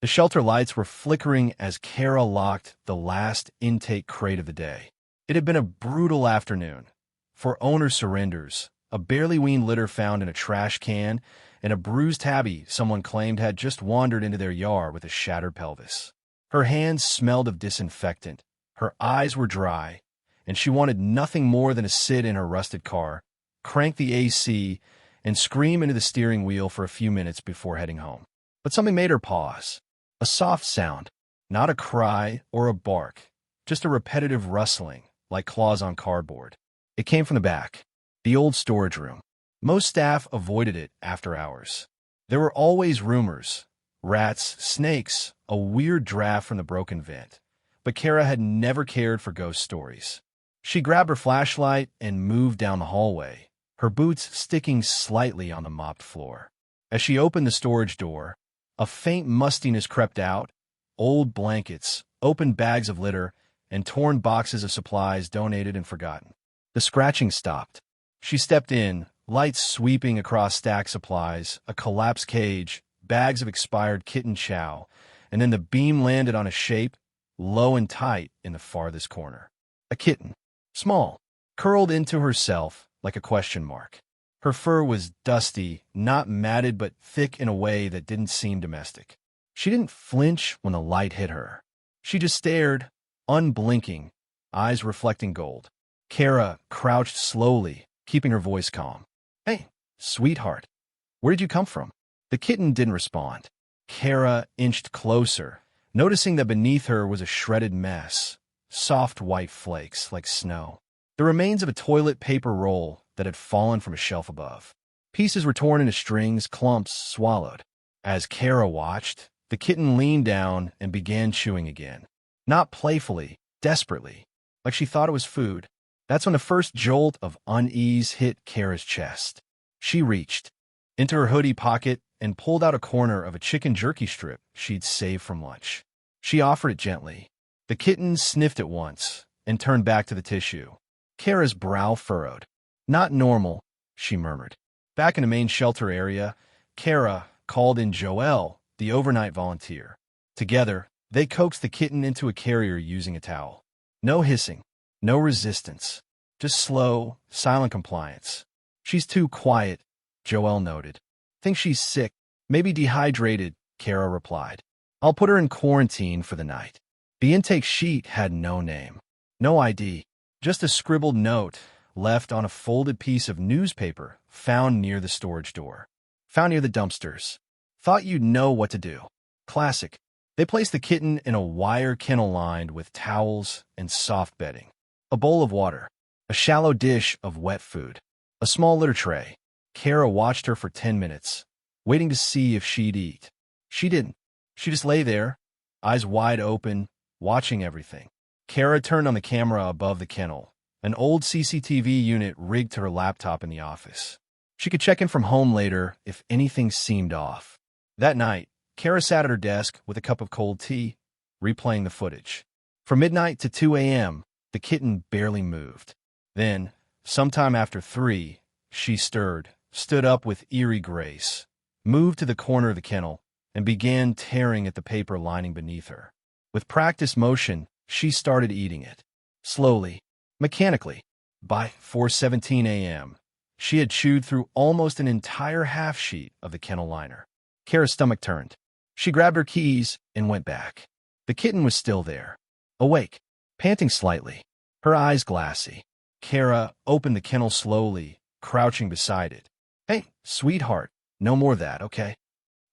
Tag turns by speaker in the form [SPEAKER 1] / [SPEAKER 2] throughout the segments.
[SPEAKER 1] The shelter lights were flickering as Kara locked the last intake crate of the day. It had been a brutal afternoon. For owner surrenders, a barely weaned litter found in a trash can, and a bruised tabby someone claimed had just wandered into their yard with a shattered pelvis. Her hands smelled of disinfectant, her eyes were dry, and she wanted nothing more than to sit in her rusted car, crank the AC, and scream into the steering wheel for a few minutes before heading home. But something made her pause. A soft sound, not a cry or a bark, just a repetitive rustling, like claws on cardboard. It came from the back, the old storage room. Most staff avoided it after hours. There were always rumors, rats, snakes, a weird draft from the broken vent. But Kara had never cared for ghost stories. She grabbed her flashlight and moved down the hallway, her boots sticking slightly on the mopped floor. As she opened the storage door, a faint mustiness crept out. Old blankets, open bags of litter, and torn boxes of supplies donated and forgotten. The scratching stopped. She stepped in, lights sweeping across stacked supplies, a collapsed cage, bags of expired kitten chow, and then the beam landed on a shape, low and tight, in the farthest corner. A kitten, small, curled into herself like a question mark. Her fur was dusty, not matted but thick in a way that didn't seem domestic. She didn't flinch when the light hit her. She just stared, unblinking, eyes reflecting gold. Kara crouched slowly, keeping her voice calm. "Hey, sweetheart, where did you come from?" The kitten didn't respond. Kara inched closer, noticing that beneath her was a shredded mess, soft white flakes like snow. The remains of a toilet paper roll that had fallen from a shelf above. Pieces were torn into strings, clumps swallowed. As Kara watched, the kitten leaned down and began chewing again. Not playfully, desperately, like she thought it was food. That's when the first jolt of unease hit Kara's chest. She reached into her hoodie pocket and pulled out a corner of a chicken jerky strip she'd saved from lunch. She offered it gently. The kitten sniffed it once and turned back to the tissue. Kara's brow furrowed. "Not normal," she murmured. Back in the main shelter area, Kara called in Joelle, the overnight volunteer. Together, they coaxed the kitten into a carrier using a towel. No hissing, no resistance, just slow, silent compliance. "She's too quiet," Joelle noted. "Think she's sick, maybe dehydrated," Kara replied. "I'll put her in quarantine for the night." The intake sheet had no name, no ID, just a scribbled note left on a folded piece of newspaper found near the storage door. "Found near the dumpsters. Thought you'd know what to do." Classic. They placed the kitten in a wire kennel lined with towels and soft bedding. A bowl of water, a shallow dish of wet food, a small litter tray. Kara watched her for 10 minutes, waiting to see if she'd eat. She didn't. She just lay there, eyes wide open, watching everything. Kara turned on the camera above the kennel, an old CCTV unit rigged to her laptop in the office. She could check in from home later if anything seemed off. That night, Kara sat at her desk with a cup of cold tea, replaying the footage. From midnight to 2 a.m., the kitten barely moved. Then, sometime after 3, she stirred, stood up with eerie grace, moved to the corner of the kennel, and began tearing at the paper lining beneath her. With practiced motion, she started eating it. Slowly, mechanically. By 4:17 a.m., she had chewed through almost an entire half-sheet of the kennel liner. Kara's stomach turned. She grabbed her keys and went back. The kitten was still there, awake, panting slightly, her eyes glassy. Kara opened the kennel slowly, crouching beside it. "Hey, sweetheart, no more of that, okay?"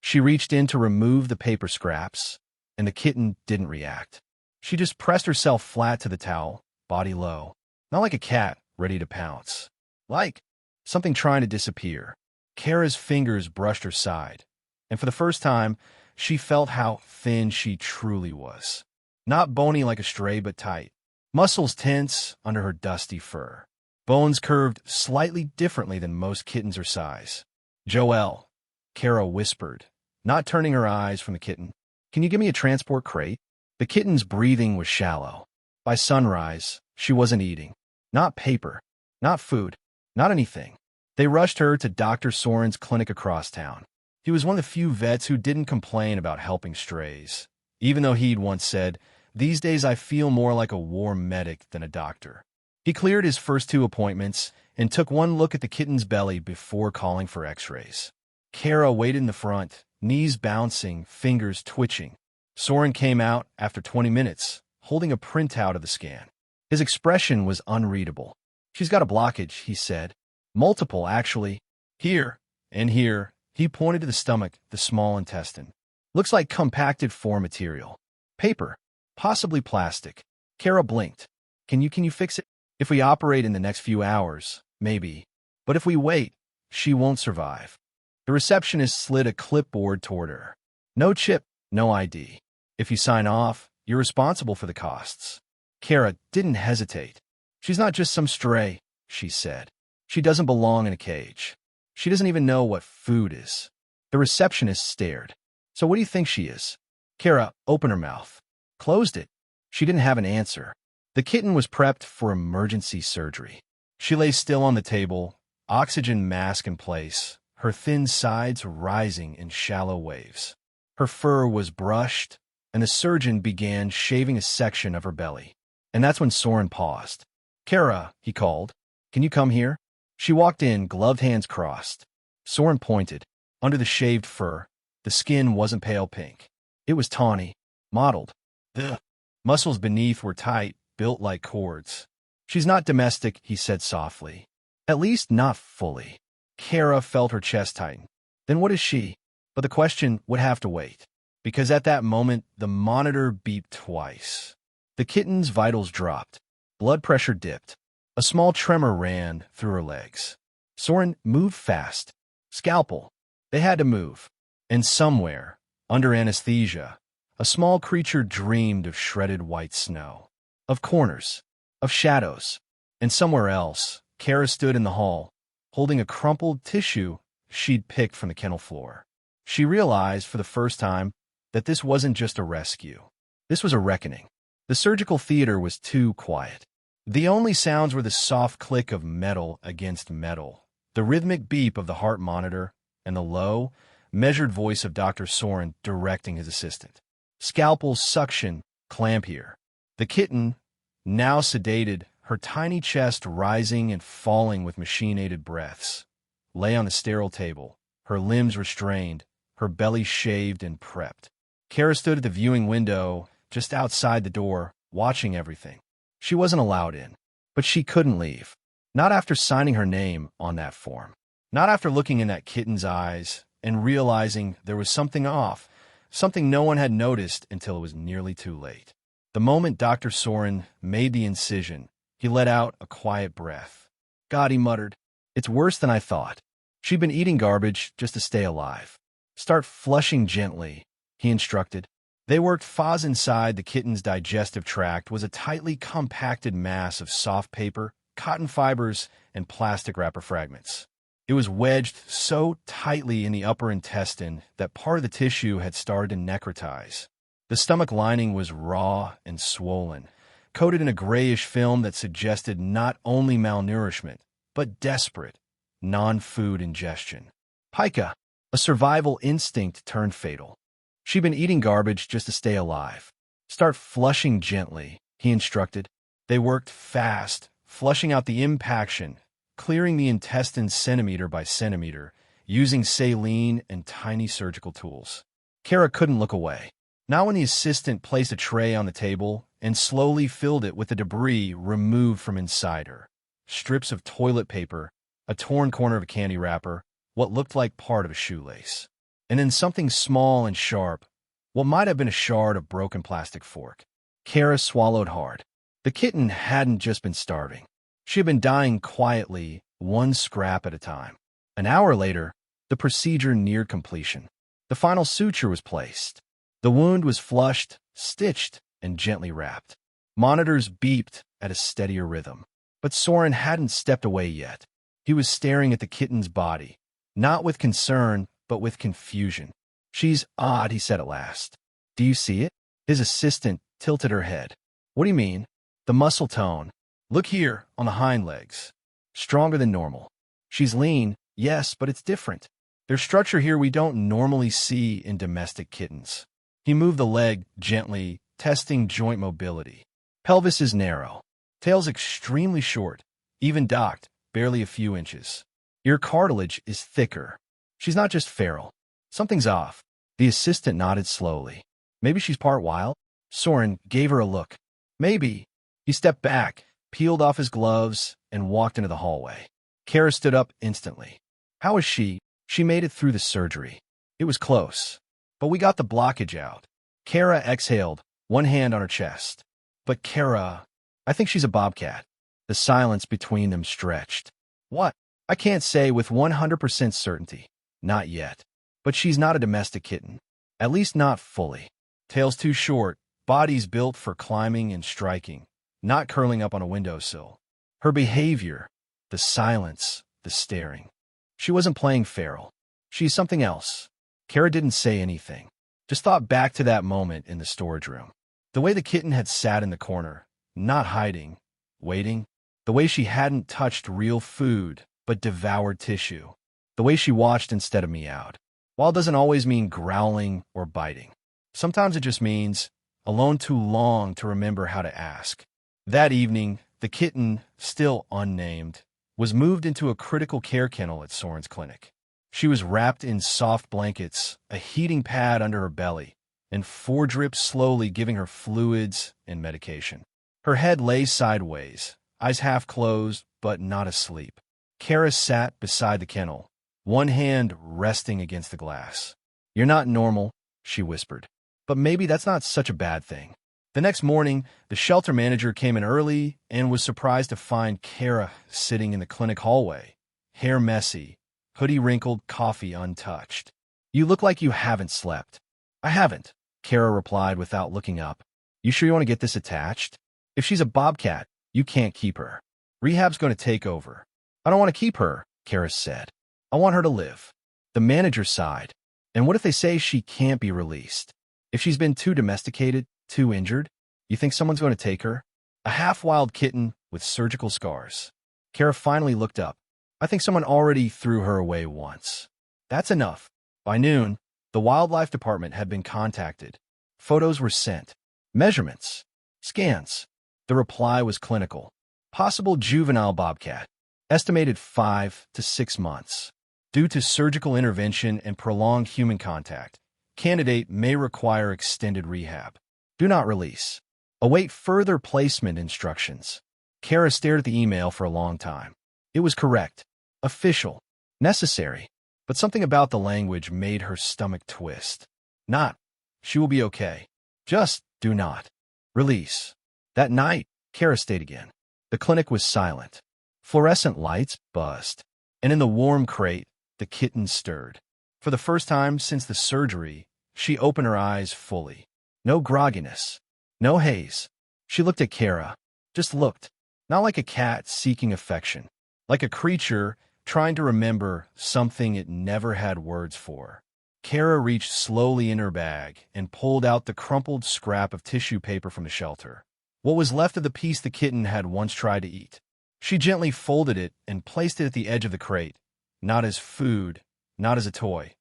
[SPEAKER 1] She reached in to remove the paper scraps, and the kitten didn't react. She just pressed herself flat to the towel, body low, not like a cat ready to pounce. Like something trying to disappear. Kara's fingers brushed her side, and for the first time, she felt how thin she truly was. Not bony like a stray, but tight. Muscles tense under her dusty fur. Bones curved slightly differently than most kittens her size. "Joelle," Kara whispered, not turning her eyes from the kitten. "Can you give me a transport crate?" The kitten's breathing was shallow. By sunrise, she wasn't eating. Not paper, not food, not anything. They rushed her to Dr. Soren's clinic across town. He was one of the few vets who didn't complain about helping strays, even though he'd once said, "These days I feel more like a war medic than a doctor." He cleared his first 2 appointments and took one look at the kitten's belly before calling for x-rays. Kara waited in the front, knees bouncing, fingers twitching. Soren came out after 20 minutes, holding a printout of the scan. His expression was unreadable. "She's got a blockage," he said. "Multiple, actually. Here and here." He pointed to the stomach, the small intestine. "Looks like compacted foreign material. Paper. Possibly plastic." Kara blinked. Can you fix it? "If we operate in the next few hours, maybe. But if we wait, she won't survive." The receptionist slid a clipboard toward her. "No chip, no ID. If you sign off, you're responsible for the costs." Kara didn't hesitate. "She's not just some stray," she said. "She doesn't belong in a cage. She doesn't even know what food is." The receptionist stared. "So what do you think she is?" Kara opened her mouth. Closed it. She didn't have an answer. The kitten was prepped for emergency surgery. She lay still on the table, oxygen mask in place, her thin sides rising in shallow waves. Her fur was brushed, and the surgeon began shaving a section of her belly. And that's when Soren paused. "Kara," he called, "can you come here?" She walked in, gloved hands crossed. Soren pointed. Under the shaved fur, the skin wasn't pale pink. It was tawny, mottled. The muscles beneath were tight, built like cords. "She's not domestic," he said softly. "At least not fully." Kara felt her chest tighten. "Then what is she?" But the question would have to wait, because at that moment the monitor beeped twice. The kitten's vitals dropped. Blood pressure dipped. A small tremor ran through her legs. Soren moved fast. Scalpel. They had to move. And somewhere, under anesthesia, a small creature dreamed of shredded white snow, of corners, of shadows. And somewhere else, Kara stood in the hall, holding a crumpled tissue she'd picked from the kennel floor. She realized for the first time that this wasn't just a rescue. This was a reckoning. The surgical theater was too quiet. The only sounds were the soft click of metal against metal, the rhythmic beep of the heart monitor, and the low, measured voice of Dr. Soren directing his assistant. "Scalpel suction, clamp here." The kitten, now sedated, her tiny chest rising and falling with machine-aided breaths, lay on the sterile table, her limbs restrained, her belly shaved and prepped. Kara stood at the viewing window, just outside the door, watching everything. She wasn't allowed in, but she couldn't leave. Not after signing her name on that form. Not after looking in that kitten's eyes and realizing there was something off, something no one had noticed until it was nearly too late. The moment Dr. Soren made the incision, he let out a quiet breath. "God," he muttered, "it's worse than I thought." She'd been eating garbage just to stay alive. "Start flushing gently," he instructed. They worked Foz inside the kitten's digestive tract was a tightly compacted mass of soft paper, cotton fibers, and plastic wrapper fragments. It was wedged so tightly in the upper intestine that part of the tissue had started to necrotize. The stomach lining was raw and swollen, coated in a grayish film that suggested not only malnourishment, but desperate, non-food ingestion. Pica, a survival instinct turned fatal. She'd been eating garbage just to stay alive. "Start flushing gently," he instructed. They worked fast, flushing out the impaction, clearing the intestine centimeter by centimeter, using saline and tiny surgical tools. Kara couldn't look away. Not when the assistant placed a tray on the table and slowly filled it with the debris removed from inside her. Strips of toilet paper, a torn corner of a candy wrapper, what looked like part of a shoelace. And then something small and sharp, what might have been a shard of broken plastic fork. Kara swallowed hard. The kitten hadn't just been starving. She had been dying quietly, one scrap at a time. An hour later, the procedure neared completion. The final suture was placed. The wound was flushed, stitched, and gently wrapped. Monitors beeped at a steadier rhythm. But Soren hadn't stepped away yet. He was staring at the kitten's body, not with concern, but with confusion. "She's odd," he said at last. "Do you see it?" His assistant tilted her head. "What do you mean?" "The muscle tone. Look here, on the hind legs. Stronger than normal. She's lean, yes, but it's different. There's structure here we don't normally see in domestic kittens. He moved the leg gently, testing joint mobility. Pelvis is narrow. Tail's extremely short, even docked, barely a few inches. Ear cartilage is thicker. She's not just feral. Something's off. The assistant nodded slowly. Maybe she's part wild? Soren gave her a look. Maybe. He stepped back, peeled off his gloves, and walked into the hallway. Kara stood up instantly. How is she? She made it through the surgery. It was close. But we got the blockage out. Kara exhaled, one hand on her chest. But Kara, I think she's a bobcat. The silence between them stretched. What? I can't say with 100% certainty. Not yet. But she's not a domestic kitten. At least not fully. Tail's too short, body's built for climbing and striking, not curling up on a windowsill. Her behavior, the silence, the staring. She wasn't playing feral. She's something else. Kara didn't say anything. Just thought back to that moment in the storage room. The way the kitten had sat in the corner, not hiding, waiting. The way she hadn't touched real food, but devoured tissue. The way she watched instead of meowed. While doesn't always mean growling or biting. Sometimes it just means alone too long to remember how to ask. That evening, the kitten, still unnamed, was moved into a critical care kennel at Soren's clinic. She was wrapped in soft blankets, a heating pad under her belly, and 4 drips slowly giving her fluids and medication. Her head lay sideways, eyes half closed, but not asleep. Kara sat beside the kennel, one hand resting against the glass. You're not normal, she whispered. But maybe that's not such a bad thing. The next morning, the shelter manager came in early and was surprised to find Kara sitting in the clinic hallway, hair messy, hoodie wrinkled, coffee untouched. You look like you haven't slept. I haven't, Kara replied without looking up. You sure you want to get this attached? If she's a bobcat, you can't keep her. Rehab's going to take over. I don't want to keep her, Kara said. I want her to live. The manager sighed. And what if they say she can't be released? If she's been too domesticated, too injured, you think someone's going to take her? A half-wild kitten with surgical scars. Kara finally looked up. I think someone already threw her away once. That's enough. By noon, the wildlife department had been contacted. Photos were sent. Measurements. Scans. The reply was clinical. Possible juvenile bobcat. Estimated 5 to 6 months. Due to surgical intervention and prolonged human contact, candidate may require extended rehab. Do not release. Await further placement instructions. Kara stared at the email for a long time. It was correct, official, necessary, but something about the language made her stomach twist. Not, she will be okay. Just do not. Release. That night, Kara stayed again. The clinic was silent. Fluorescent lights buzzed, and in the warm crate, the kitten stirred. For the first time since the surgery, she opened her eyes fully. No grogginess. No haze. She looked at Kara. Just looked. Not like a cat seeking affection. Like a creature trying to remember something it never had words for. Kara reached slowly in her bag and pulled out the crumpled scrap of tissue paper from the shelter. What was left of the piece the kitten had once tried to eat. She gently folded it and placed it at the edge of the crate. Not as food, not as a toy,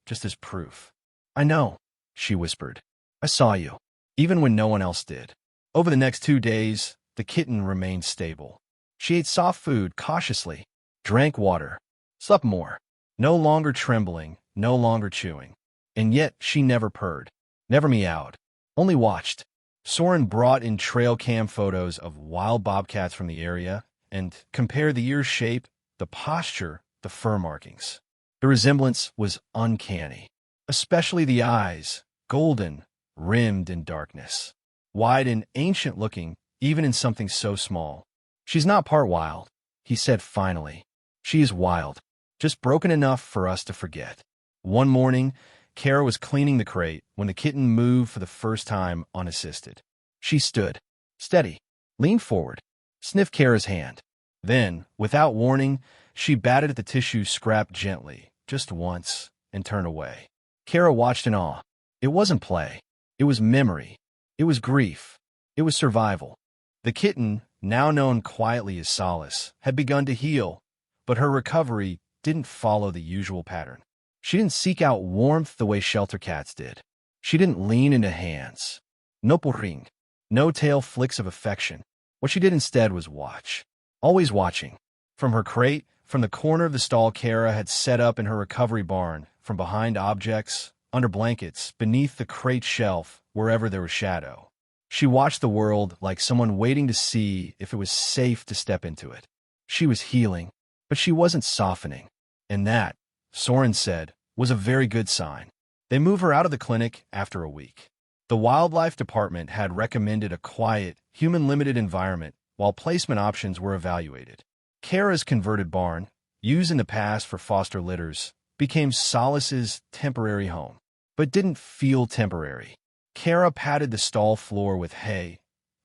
[SPEAKER 1] just as proof. I know, she whispered. I saw you, even when no one else did. Over the next 2 days, the kitten remained stable. She ate soft food cautiously, drank water, slept more, no longer trembling, no longer chewing. And yet she never purred, never meowed, only watched. Soren brought in trail cam photos of wild bobcats from the area and compared the ear shape, the posture, the fur markings. The resemblance was uncanny, especially the eyes, golden, rimmed in darkness, wide and ancient-looking, even in something so small. She's not part wild, he said finally. She is wild, just broken enough for us to forget. One morning, Kara was cleaning the crate when the kitten moved for the first time unassisted. She stood, steady, leaned forward, sniffed Kara's hand. Then, without warning, she batted at the tissue scrap gently, just once, and turned away. Kara watched in awe. It wasn't play. It was memory. It was grief. It was survival. The kitten, now known quietly as Solace, had begun to heal, but her recovery didn't follow the usual pattern. She didn't seek out warmth the way shelter cats did. She didn't lean into hands. No purring. No tail flicks of affection. What she did instead was watch. Always watching. From her crate, from the corner of the stall Kara had set up in her recovery barn, from behind objects, under blankets, beneath the crate shelf, wherever there was shadow. She watched the world like someone waiting to see if it was safe to step into it. She was healing, but she wasn't softening. And that, Soren said, was a very good sign. They moved her out of the clinic after a week. The wildlife department had recommended a quiet, human-limited environment while placement options were evaluated. Kara's converted barn, used in the past for foster litters, became Solace's temporary home, but didn't feel temporary. Kara patted the stall floor with hay,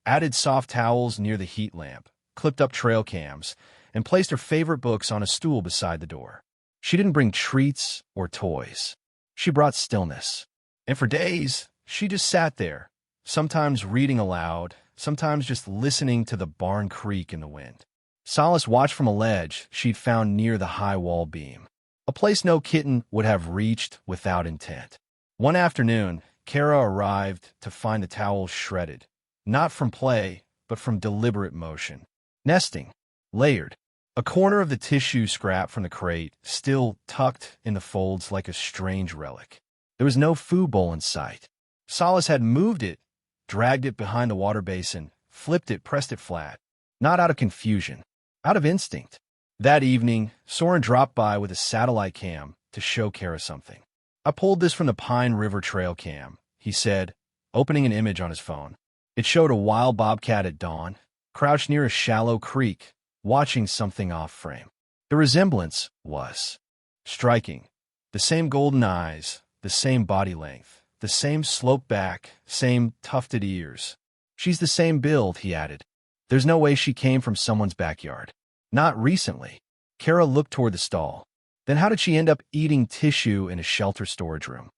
[SPEAKER 1] added soft towels near the heat lamp, clipped up trail cams, and placed her favorite books on a stool beside the door. She didn't bring treats or toys. She brought stillness. And for days, she just sat there, sometimes reading aloud, sometimes just listening to the barn creak in the wind. Solace watched from a ledge she'd found near the high wall beam, a place no kitten would have reached without intent. One afternoon, Kara arrived to find the towels shredded, not from play, but from deliberate motion. Nesting, layered, a corner of the tissue scrap from the crate still tucked in the folds like a strange relic. There was no food bowl in sight. Solace had moved it, dragged it behind the water basin, flipped it, pressed it flat. Not out of confusion, out of instinct. That evening, Soren dropped by with a satellite cam to show Kara something. "I pulled this from the Pine River Trail cam," he said, opening an image on his phone. It showed a wild bobcat at dawn, crouched near a shallow creek, watching something off frame. The resemblance was striking. The same golden eyes, the same body length, the same sloped back, same tufted ears. "She's the same build," he added. "There's no way she came from someone's backyard. Not recently." Kara looked toward the stall. Then how did she end up eating tissue in a shelter storage room?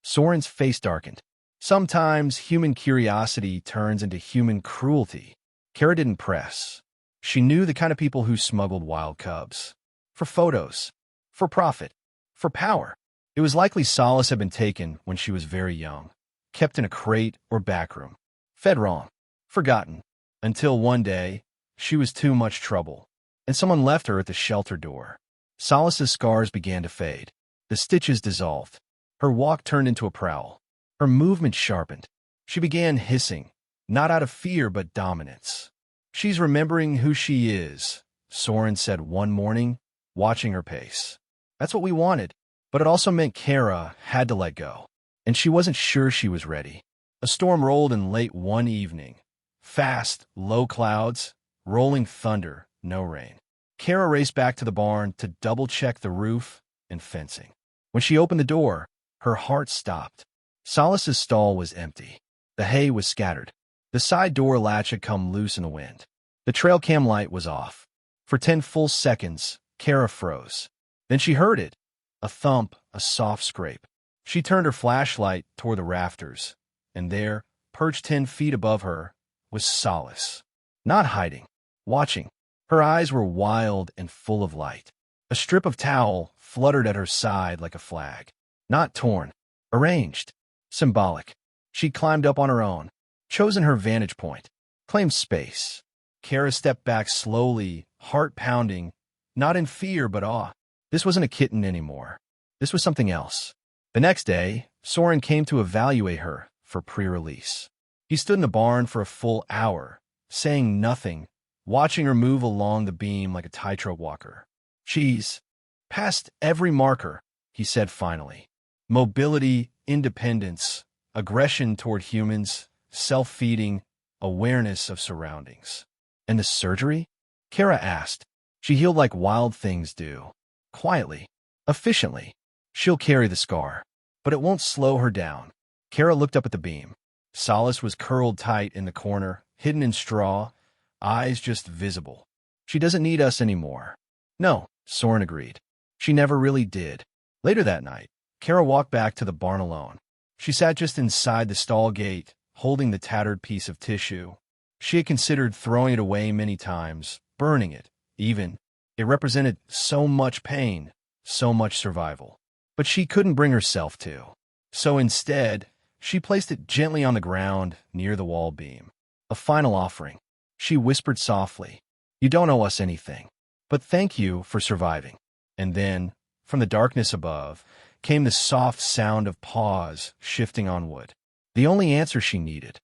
[SPEAKER 1] Soren's face darkened. Sometimes human curiosity turns into human cruelty. Kara didn't press. She knew the kind of people who smuggled wild cubs. For photos. For profit. For power. It was likely Solace had been taken when she was very young, kept in a crate or backroom, fed wrong, forgotten, until one day, she was too much trouble, and someone left her at the shelter door. Solace's scars began to fade. The stitches dissolved. Her walk turned into a prowl. Her movement sharpened. She began hissing, not out of fear but dominance. "She's remembering who she is," Soren said one morning, watching her pace. That's what we wanted, but it also meant Kara had to let go, and she wasn't sure she was ready. A storm rolled in late one evening. Fast, low clouds, rolling thunder, no rain. Kara raced back to the barn to double-check the roof and fencing. When she opened the door, her heart stopped. Solace's stall was empty. The hay was scattered. The side door latch had come loose in the wind. The trail cam light was off. For 10 full seconds, Kara froze. Then she heard it. A thump, a soft scrape. She turned her flashlight toward the rafters, and there, perched 10 feet above her, was Solace. Not hiding, watching. Her eyes were wild and full of light. A strip of towel fluttered at her side like a flag. Not torn, arranged, symbolic. She climbed up on her own, chosen her vantage point, claimed space. Kara stepped back slowly, heart pounding, not in fear but awe. This wasn't a kitten anymore. This was something else. The next day, Soren came to evaluate her for pre-release. He stood in the barn for a full hour, saying nothing, watching her move along the beam like a tightrope walker. "She's passed every marker," he said finally. Mobility, independence, aggression toward humans, self-feeding, awareness of surroundings. "And the surgery?" Kara asked. "She healed like wild things do. Quietly, efficiently. She'll carry the scar, but it won't slow her down." Kara looked up at the beam. Solace was curled tight in the corner, hidden in straw, eyes just visible. "She doesn't need us anymore." "No," Soren agreed. "She never really did." Later that night, Kara walked back to the barn alone. She sat just inside the stall gate, holding the tattered piece of tissue. She had considered throwing it away many times, burning it, even. It represented so much pain, so much survival. but she couldn't bring herself to. So instead, she placed it gently on the ground near the wall beam. A final offering. She whispered softly, "You don't owe us anything, but thank you for surviving." And then, from the darkness above, came the soft sound of paws shifting on wood. The only answer she needed.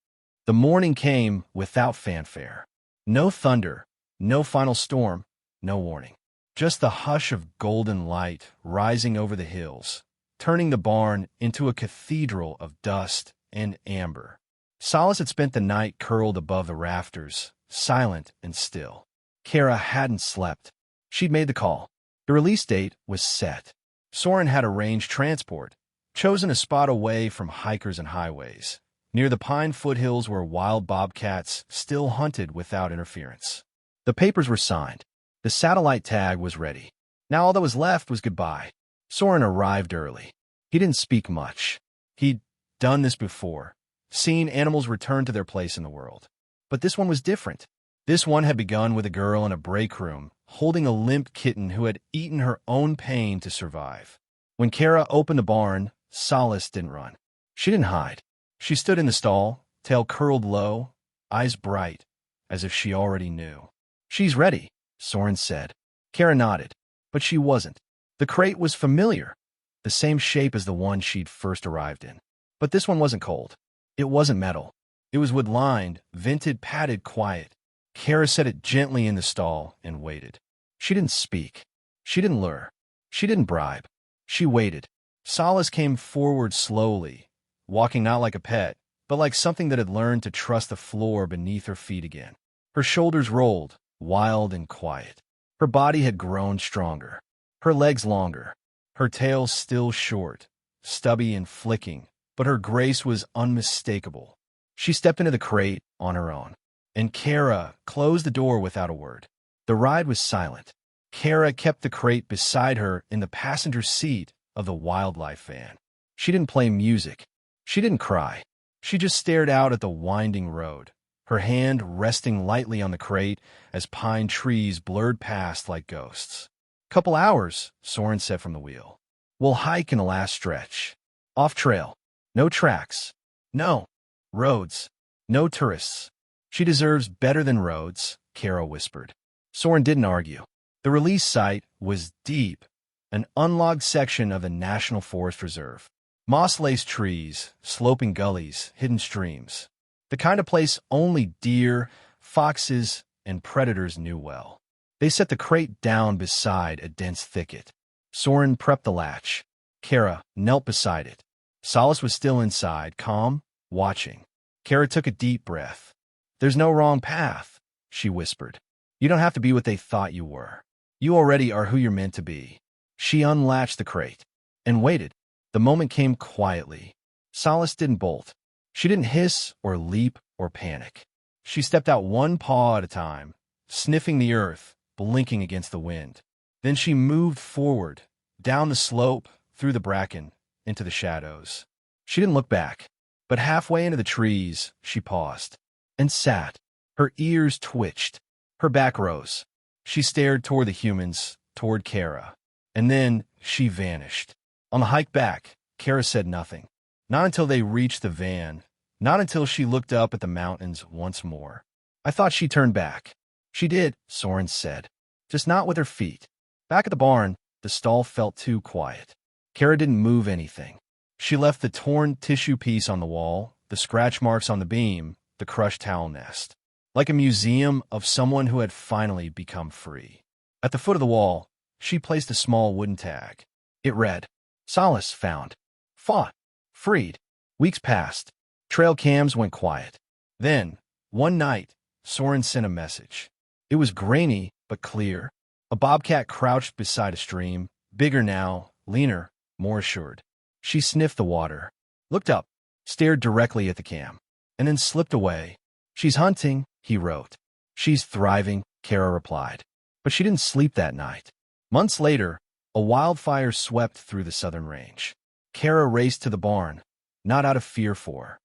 [SPEAKER 1] The morning came without fanfare. No thunder, no final storm, no warning. Just the hush of golden light rising over the hills, turning the barn into a cathedral of dust and amber. Solace had spent the night curled above the rafters, silent and still. Kara hadn't slept. She'd made the call. The release date was set. Soren had arranged transport, chosen a spot away from hikers and highways, near the pine foothills where wild bobcats still hunted without interference. The papers were signed. The satellite tag was ready. Now all that was left was goodbye. Soren arrived early. He didn't speak much. He'd done this before, seen animals return to their place in the world. But this one was different. This one had begun with a girl in a break room, holding a limp kitten who had eaten her own pain to survive. When Kara opened the barn, Solace didn't run. She didn't hide. She stood in the stall, tail curled low, eyes bright, as if she already knew. "She's ready," Soren said. Kara nodded, but she wasn't. The crate was familiar, the same shape as the one she'd first arrived in. But this one wasn't cold. It wasn't metal. It was wood-lined, vented, padded, quiet. Kara set it gently in the stall and waited. She didn't speak. She didn't lure. She didn't bribe. She waited. Solace came forward slowly, walking not like a pet, but like something that had learned to trust the floor beneath her feet again. Her shoulders rolled, wild and quiet. Her body had grown stronger, her legs longer, her tail still short, stubby and flicking, but her grace was unmistakable. She stepped into the crate on her own, and Kara closed the door without a word. The ride was silent. Kara kept the crate beside her in the passenger seat of the wildlife van. She didn't play music. She didn't cry. She just stared out at the winding road, her hand resting lightly on the crate as pine trees blurred past like ghosts. "Couple hours," Soren said from the wheel. "We'll hike in the last stretch. Off trail. No tracks. No roads. No tourists." "She deserves better than roads," Kara whispered. Soren didn't argue. The release site was deep, an unlogged section of the National Forest Reserve. Moss-laced trees, sloping gullies, hidden streams. The kind of place only deer, foxes, and predators knew well. They set the crate down beside a dense thicket. Soren prepped the latch. Kara knelt beside it. Solace was still inside, calm, watching. Kara took a deep breath. "There's no wrong path," she whispered. "You don't have to be what they thought you were. You already are who you're meant to be." She unlatched the crate and waited. The moment came quietly. Solace didn't bolt. She didn't hiss or leap or panic. She stepped out one paw at a time, sniffing the earth, blinking against the wind. Then she moved forward, down the slope, through the bracken, into the shadows. She didn't look back, but halfway into the trees, she paused and sat. Her ears twitched. Her back rose. She stared toward the humans, toward Kara. And then she vanished. On the hike back, Kara said nothing. Not until they reached the van. Not until she looked up at the mountains once more. "I thought she turned back." "She did," Soren said. "Just not with her feet." Back at the barn, the stall felt too quiet. Kara didn't move anything. She left the torn tissue piece on the wall, the scratch marks on the beam, the crushed towel nest. Like a museum of someone who had finally become free. At the foot of the wall, she placed a small wooden tag. It read, "Solace found. Fought. Freed." Weeks passed. Trail cams went quiet. Then, one night, Soren sent a message. It was grainy, but clear. A bobcat crouched beside a stream, bigger now, leaner, more assured. She sniffed the water, looked up, stared directly at the cam, and then slipped away. "She's hunting," he wrote. "She's thriving," Kara replied. But she didn't sleep that night. Months later, a wildfire swept through the southern range. Kara raced to the barn, not out of fear for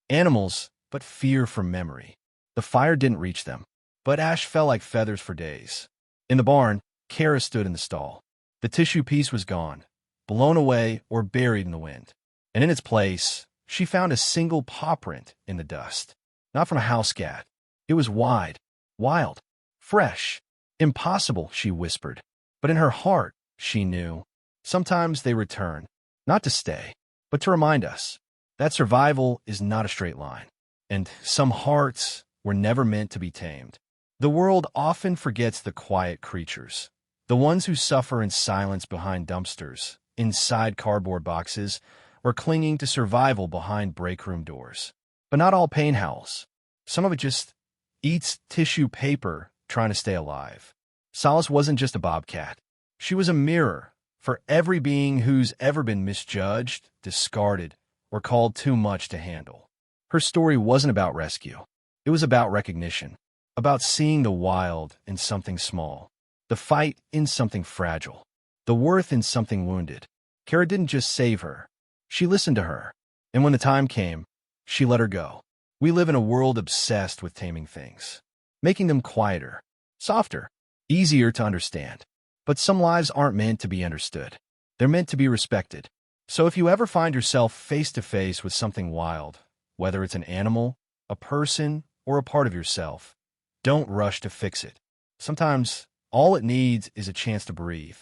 [SPEAKER 1] animals, but fear for memory. The fire didn't reach them, but ash fell like feathers for days. In the barn, Kara stood in the stall. The tissue piece was gone, blown away or buried in the wind. And in its place, she found a single paw print in the dust. Not from a house cat. It was wide, wild, fresh. Impossible, she whispered. But in her heart, she knew. Sometimes they return, not to stay, but to remind us that survival is not a straight line. And some hearts were never meant to be tamed. The world often forgets the quiet creatures, the ones who suffer in silence behind dumpsters, inside cardboard boxes, or clinging to survival behind break room doors. But not all pain howls. Some of it just eats tissue paper trying to stay alive. Solace wasn't just a bobcat. She was a mirror for every being who's ever been misjudged, discarded, or called too much to handle. Her story wasn't about rescue. It was about recognition, about seeing the wild in something small, the fight in something fragile, the worth in something wounded. Kara didn't just save her. She listened to her. And when the time came, she let her go. We live in a world obsessed with taming things, making them quieter, softer, easier to understand. But some lives aren't meant to be understood. They're meant to be respected. So if you ever find yourself face to face with something wild, whether it's an animal, a person, or a part of yourself, don't rush to fix it. Sometimes all it needs is a chance to breathe.